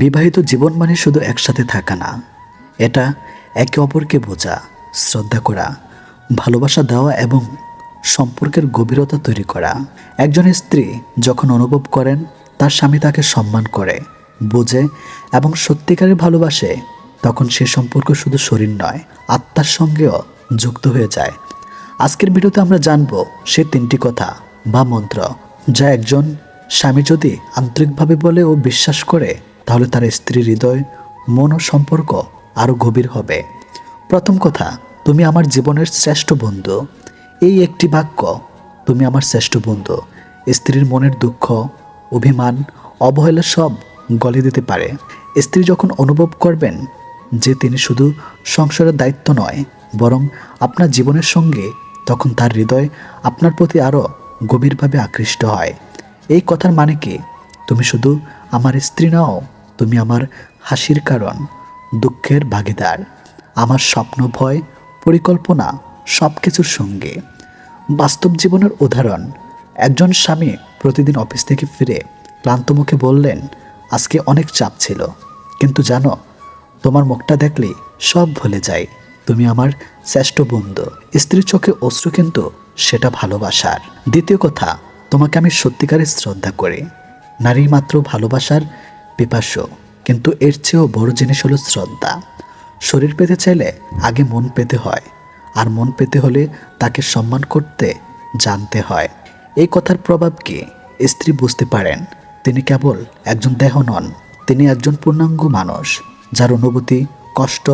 বিবাহিত জীবন মানে শুধু একসাথে থাকা না, এটা একে অপরকে বোঝা, শ্রদ্ধা করা, ভালোবাসা দেওয়া এবং সম্পর্কের গভীরতা তৈরি করা। একজন স্ত্রী যখন অনুভব করেন তার স্বামী তাকে সম্মান করে, বোঝে এবং সত্যিকারের ভালোবাসে, তখন সে সম্পর্ক শুধু শরীর নয়, আত্মার সঙ্গেও যুক্ত হয়ে যায়। আজকের ভিডিওতে আমরা জানব সে তিনটি কথা বা মন্ত্র যা একজন স্বামী যদি আন্তরিকভাবে বলে ও বিশ্বাস করে, তাহলে তার স্ত্রীর হৃদয়, মন ও সম্পর্ক আরও গভীর হবে। প্রথম কথা, তুমি আমার জীবনের শ্রেষ্ঠ বন্ধু। এই একটি বাক্য, তুমি আমার শ্রেষ্ঠ বন্ধু, স্ত্রীর মনের দুঃখ, অভিমান, অবহেলা সব গলে দিতে পারে। স্ত্রী যখন অনুভব করবেন যে তিনি শুধু সংসারের দায়িত্ব নয়, বরং আপনার জীবনের সঙ্গে, তখন তার হৃদয় আপনার প্রতি আরও গভীরভাবে আকৃষ্ট হয়। এই কথার মানে কি? তুমি শুধু আমার স্ত্রী নও, তুমি আমার হাসির কারণ, দুঃখের ভাগিদার, আমার স্বপ্ন, ভয়, পরিকল্পনা সব কিছুর সঙ্গে। বাস্তব জীবনের উদাহরণ, একজন স্বামী প্রতিদিন অফিস থেকে ফিরে ক্লান্ত মুখে বললেন, আজকে অনেক চাপ ছিল, কিন্তু জানো, তোমার মুখটা দেখলেই সব ভুলে যায়, তুমি আমার শ্রেষ্ঠ বন্ধু। স্ত্রীর চোখে অশ্রু, কিন্তু সেটা ভালোবাসার। দ্বিতীয় কথা, তোমাকে আমি সত্যিকারের শ্রদ্ধা করি। নারী মাত্র ভালোবাসার পিপাসু, কিন্তু এর চেয়েও বড় জিনিস হলো শ্রদ্ধা। শরীর পেতে চাইলে আগে মন পেতে হয়, আর মন পেতে হলে তাকে সম্মান করতে জানতে হয়। এই কথার প্রভাব কি? স্ত্রী বুঝতে পারেন তিনি কেবল একজন দেহ নন, তিনি একজন পূর্ণাঙ্গ মানুষ, যার অনুভূতি, কষ্ট,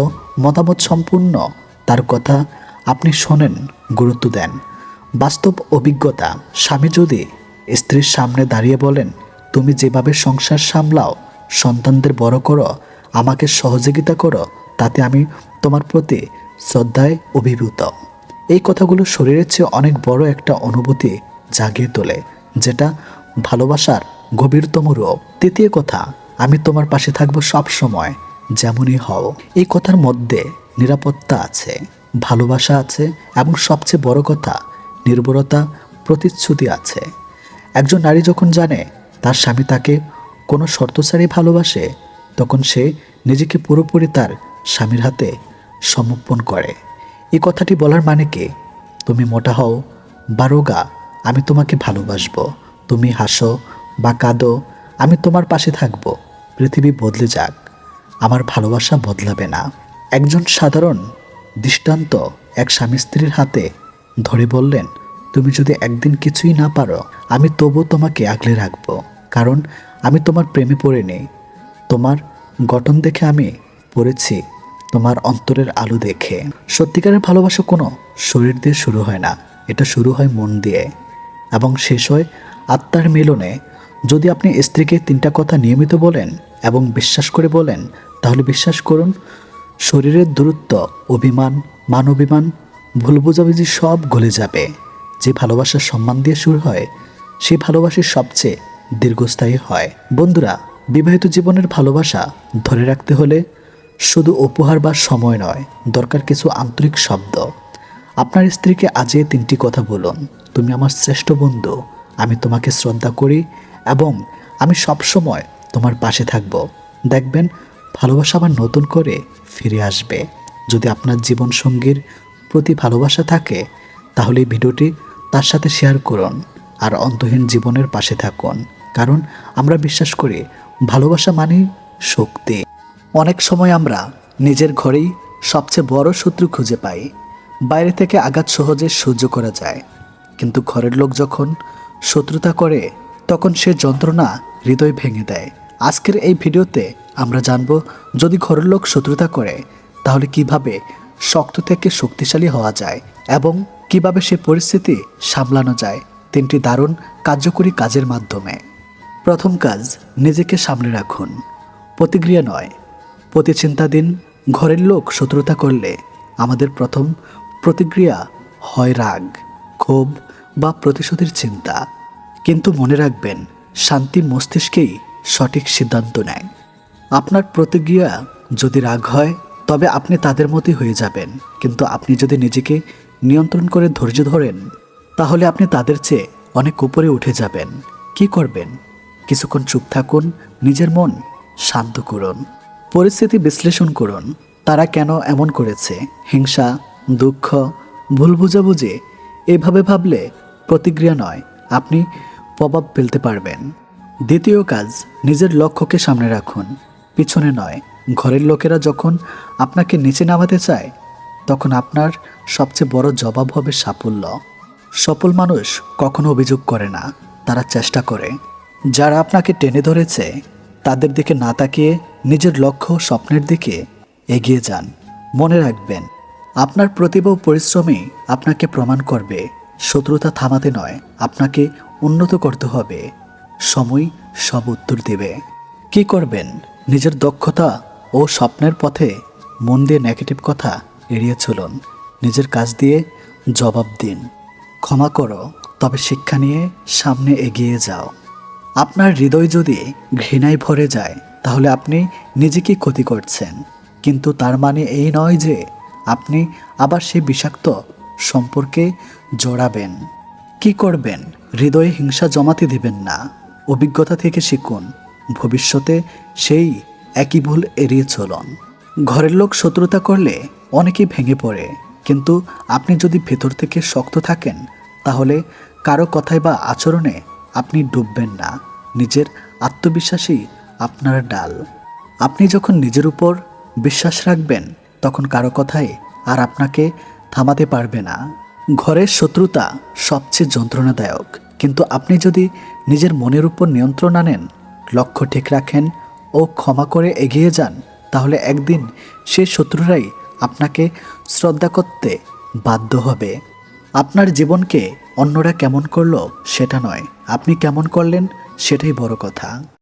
মতামত সম্পূর্ণ। তার কথা আপনি শোনেন, গুরুত্ব দেন। বাস্তব অভিজ্ঞতা, স্বামী যদি স্ত্রীর সামনে দাঁড়িয়ে বলেন, তুমি যেভাবে সংসার সামলাও, সন্তানদের বড় করো, আমাকে সহযোগিতা করো, তাতে আমি তোমার প্রতি শ্রদ্ধায় অভিভূত। এই কথাগুলো শরীরের চেয়ে অনেক বড় একটা অনুভূতি জাগিয়ে তোলে, যেটা ভালোবাসার গভীরতম রূপ। তৃতীয় কথা, আমি তোমার পাশে থাকবো সব সময়, যেমনই হও। এই কথার মধ্যে নিরাপত্তা আছে, ভালোবাসা আছে এবং সবচেয়ে বড় কথা, নির্ভরতা, প্রতিশ্রুতি আছে। একজন নারী যখন জানে তার স্বামী তাকে কোনো শর্ত ছাড়াই ভালোবাসে, তখন সে নিজেকে পুরোপুরি তার স্বামীর হাতে সমর্পণ করে। এই কথাটি বলার মানে কি? তুমি মোটা হও বা রোগা, আমি তোমাকে ভালোবাসবো। তুমি হাসো বা কাঁদো, আমি তোমার পাশে থাকবো। পৃথিবী বদলে যাক, আমার ভালোবাসা বদলাবে না। একজন সাধারণ দৃষ্টান্ত, এক স্বামী স্ত্রীর হাতে ধরে বললেন, তুমি যদি একদিন কিছুই না পারো, আমি তবু তোমাকে আগলে রাখবো, কারণ আমি তোমার প্রেমে পড়ে নেই। তোমার গঠন দেখে আমি পড়েছি, তোমার অন্তরের আলো দেখে। সত্যিকারের ভালোবাসা কোনো শরীর দিয়ে শুরু হয় না, এটা শুরু হয় মন দিয়ে এবং শেষ হয় আত্মার মিলনে। যদি আপনি স্ত্রীকে তিনটা কথা নিয়মিত বলেন এবং বিশ্বাস করে বলেন, তাহলে বিশ্বাস করুন, শরীরের দূরত্ব, অভিমান, মানবিমান, ভুল বোঝাবুঝি সব গলে যাবে। যে ভালোবাসা সম্মান দিয়ে শুরু হয়, সেই ভালোবাসা সবচেয়ে দীর্ঘস্থায়ী হয়। বন্ধুরা, বিবাহিত জীবনের ভালোবাসা ধরে রাখতে হলে শুধু উপহার বা সময় নয়, দরকার কিছু আন্তরিক শব্দ। আপনার স্ত্রীকে আজ এই তিনটি কথা বলুন, তুমি আমার শ্রেষ্ঠ বন্ধু, আমি তোমাকে শ্রদ্ধা করি এবং আমি সবসময় তোমার পাশে থাকব। দেখবেন ভালোবাসা আবার নতুন করে ফিরে আসবে। যদি আপনার জীবনসঙ্গীর প্রতি ভালোবাসা থাকে, তাহলে এই ভিডিওটি তার সাথে শেয়ার করুন আর অন্তহীন জীবনের পাশে থাকুন, কারণ আমরা বিশ্বাস করি ভালোবাসা মানেই শক্তি। অনেক সময় আমরা নিজের ঘরেই সবচেয়ে বড় শত্রু খুঁজে পাই। বাইরে থেকে আঘাত সহজে সহ্য করা যায়, কিন্তু ঘরের লোক যখন শত্রুতা করে, তখন সে যন্ত্রণা হৃদয় ভেঙে দেয়। আজকের এই ভিডিওতে আমরা জানব, যদি ঘরের লোক শত্রুতা করে, তাহলে কিভাবে শক্ত থেকে শক্তিশালী হওয়া যায় এবং কিভাবে সে পরিস্থিতি সামলানো যায়, তিনটি দারুণ কার্যকরী কাজের মাধ্যমে। প্রথম কাজ, নিজেকে সামলে রাখুন। প্রতিক্রিয়া নয়, প্রতিচিন্তা দিন। ঘরের লোক শত্রুতা করলে আমাদের প্রথম প্রতিক্রিয়া হয় রাগ, ক্ষোভ বা প্রতিশোধের চিন্তা, কিন্তু মনে রাখবেন, শান্তি মস্তিষ্কেই সঠিক সিদ্ধান্ত নেয়। আপনার প্রতিক্রিয়া যদি রাগ হয়, তবে আপনি তাদের মতোই হয়ে যাবেন, কিন্তু আপনি যদি নিজেকে নিয়ন্ত্রণ করে ধৈর্য ধরেন, তাহলে আপনি তাদের চেয়ে অনেক উপরে উঠে যাবেন। কি করবেন? কিছুক্ষণ চুপ থাকুন, নিজের মন শান্ত করুন। পরিস্থিতি বিশ্লেষণ করুন, তারা কেন এমন করেছে। হিংসা, দুঃখ, ভুল বুঝাবুঝি এভাবে ভাবলে প্রতিক্রিয়া নয়, আপনি প্রভাব ফেলতে পারবেন। দ্বিতীয় কাজ, নিজের লক্ষ্যকে সামনে রাখুন, পিছনে নয়। ঘরের লোকেরা যখন আপনাকে নিচে নামাতে চায়, তখন আপনার সবচেয়ে বড় জবাব হবে সাফল্য। সফল মানুষ কখনো অভিযোগ করে না, তারা চেষ্টা করে। যারা আপনাকে টেনে ধরেছে তাদের দিকে না তাকিয়ে নিজের লক্ষ্য স্বপ্নের দিকে এগিয়ে যান। মনে রাখবেন, আপনার প্রতিভা ও পরিশ্রমই আপনাকে প্রমাণ করবে। শত্রুতা থামাতে নয়, আপনাকে উন্নত করতে হবে। সময় সব উত্তর দেবে। কি করবেন? নিজের দক্ষতা ও স্বপ্নের পথে মন দিয়ে নেগেটিভ কথা এড়িয়ে চলুন। নিজের কাজ দিয়ে জবাব দিন। ক্ষমা করো, তবে শিক্ষা নিয়ে সামনে এগিয়ে যাও। আপনার হৃদয় যদি ঘৃণায় ভরে যায়, তাহলে আপনি নিজেকে ক্ষতি করছেন। কিন্তু তার মানে এই নয় যে আপনি আবার সেই বিষাক্ত সম্পর্কে জড়াবেন। কি করবেন? হৃদয়ে হিংসা জমাতে দিবেন না। অভিজ্ঞতা থেকে শিখুন, ভবিষ্যতে সেই একই ভুল এড়িয়ে চলুন। ঘরের লোক শত্রুতা করলে অনেকেই ভেঙে পড়ে, কিন্তু আপনি যদি ভেতর থেকে শক্ত থাকেন, তাহলে কারো কথায় বা আচরণে আপনি ডুববেন না। নিজের আত্মবিশ্বাসই আপনার ডাল। আপনি যখন নিজের উপর বিশ্বাস রাখবেন, তখন কারো কথায় আর আপনাকে থামাতে পারবে না। ঘরের শত্রুতা সবচেয়ে যন্ত্রণাদায়ক, কিন্তু আপনি যদি নিজের মনের উপর নিয়ন্ত্রণ আনেন, লক্ষ্য ঠিক রাখেন ও ক্ষমা করে এগিয়ে যান, তাহলে একদিন সেই শত্রুরাই আপনাকে শ্রদ্ধা করতে বাধ্য হবে। আপনার জীবনকে অন্যরা কেমন করলো সেটা নয়, আপনি কেমন করলেন সেটাই বড় কথা।